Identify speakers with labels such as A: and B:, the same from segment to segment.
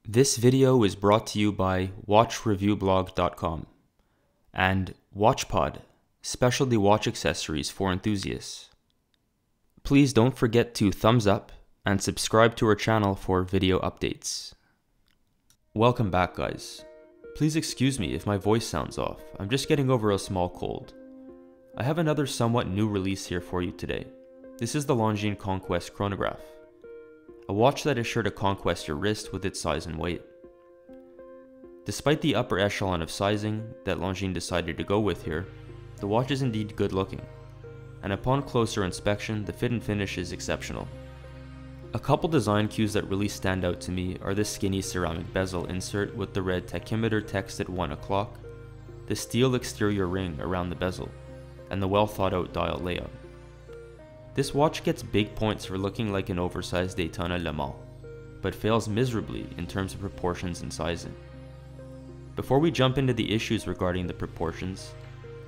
A: This video is brought to you by watchreviewblog.com and WatchPod, specialty watch accessories for enthusiasts. Please don't forget to thumbs up and subscribe to our channel for video updates. Welcome back, guys. Please excuse me if my voice sounds off. I'm just getting over a small cold. I have another somewhat new release here for you today. This is the Longines Conquest Chronograph, a watch that is sure to conquest your wrist with its size and weight. Despite the upper echelon of sizing that Longines decided to go with here, the watch is indeed good looking, and upon closer inspection, the fit and finish is exceptional. A couple design cues that really stand out to me are the skinny ceramic bezel insert with the red tachymeter text at 1 o'clock, the steel exterior ring around the bezel, and the well thought out dial layout. This watch gets big points for looking like an oversized Daytona Le Mans, but fails miserably in terms of proportions and sizing. Before we jump into the issues regarding the proportions,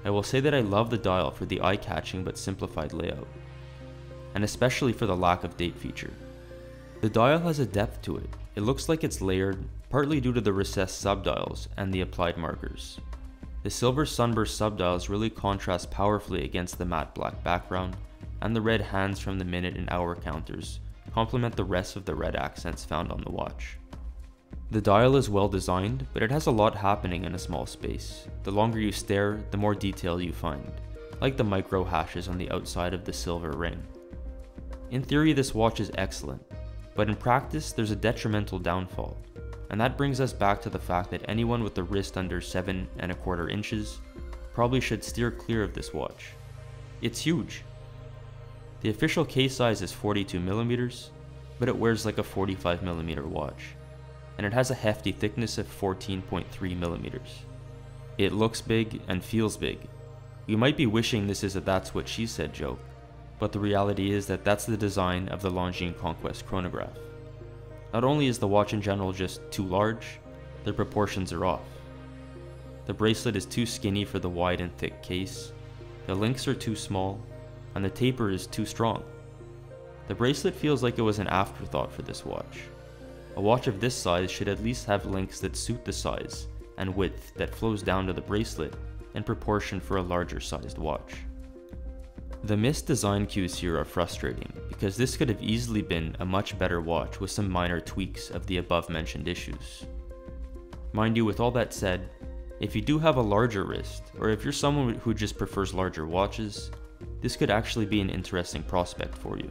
A: I will say that I love the dial for the eye-catching but simplified layout, and especially for the lack of date feature. The dial has a depth to it. It looks like it's layered, partly due to the recessed subdials and the applied markers. The silver sunburst subdials really contrast powerfully against the matte black background, and the red hands from the minute and hour counters complement the rest of the red accents found on the watch. The dial is well designed, but it has a lot happening in a small space. The longer you stare, the more detail you find, like the micro hashes on the outside of the silver ring. In theory, this watch is excellent, but in practice there's a detrimental downfall, and that brings us back to the fact that anyone with a wrist under 7¼ inches probably should steer clear of this watch. It's huge. The official case size is 42mm, but it wears like a 45mm watch, and it has a hefty thickness of 14.3mm. It looks big and feels big. You might be wishing this is a "that's what she said" joke, but the reality is that that's the design of the Longines Conquest Chronograph. Not only is the watch in general just too large, the proportions are off. The bracelet is too skinny for the wide and thick case, the links are too small, and the taper is too strong. The bracelet feels like it was an afterthought for this watch. A watch of this size should at least have links that suit the size and width that flows down to the bracelet in proportion for a larger sized watch. The missed design cues here are frustrating because this could have easily been a much better watch with some minor tweaks of the above mentioned issues. Mind you, with all that said, if you do have a larger wrist, or if you're someone who just prefers larger watches, this could actually be an interesting prospect for you.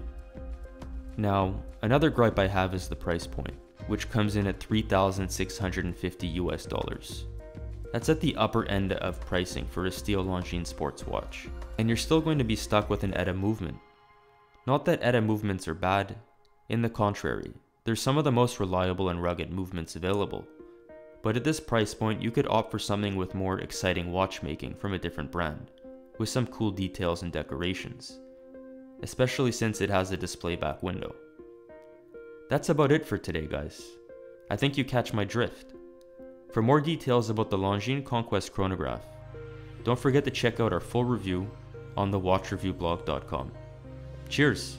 A: Now, another gripe I have is the price point, which comes in at $3,650 US. That's at the upper end of pricing for a steel Longines sports watch, and you're still going to be stuck with an ETA movement. Not that ETA movements are bad, in the contrary, they're some of the most reliable and rugged movements available. But at this price point, you could opt for something with more exciting watchmaking from a different brand, with some cool details and decorations, especially since it has a display back window. That's about it for today, guys. I think you catch my drift. For more details about the Longines Conquest Chronograph, don't forget to check out our full review on the watchreviewblog.com. Cheers!